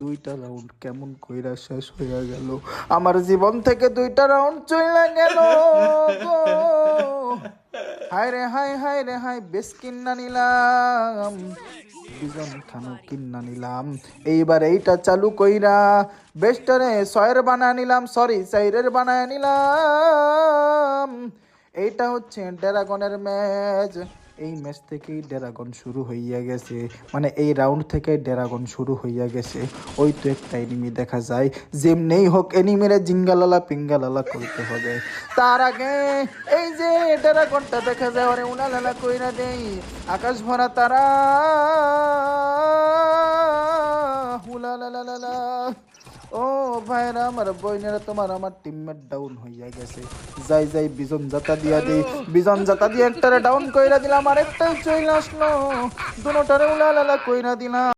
2টা রাউন্ড কেমন কইরা শেষ হইয়া গেল। আমার জীবন থেকে 2টা রাউন্ড চইলা গেল গো। হায় রে হায়, হায় রে হায়, বেশ কিন্না নিলাম, বিজন খানু কিন্না নিলাম। এইবার এইটা চালু কইরা বেস্টারে 6-এর বানায় নিলাম, সরি 4-এর বানায় নিলাম। এইটা হচ্ছে ড্রাগনের ম্যাচ। এই ম্যাচ থেকেই ড্রাগন শুরু হইয়া গেছে, মানে এই রাউন্ড থেকে ড্রাগন শুরু হইয়া গেছে। ওই তো একটা এনিমি দেখা যায়, যেমনেই হোক এনিমিরে জিঙ্গালালা পিঙ্গালালা করতে হবে। তার আগে এই যে ড্রাগনটা দেখা যায়, ওরে উনালালা কইরা দেই। আকাশ ভরা তারা, হুলালালালা। ও ভাইরা আমার বইনেরা, তোমার আমার টিমমেট ডাউন হইয়া গেছে। যাই যাই বিজন জাতা দিয়া দিই, বিজন জাতা দিয়ে একটারে ডাউন কইরা দিলাম, আর একটাই চইলা আসলো, দুটোটারে উলালালা কইরা দিলাম।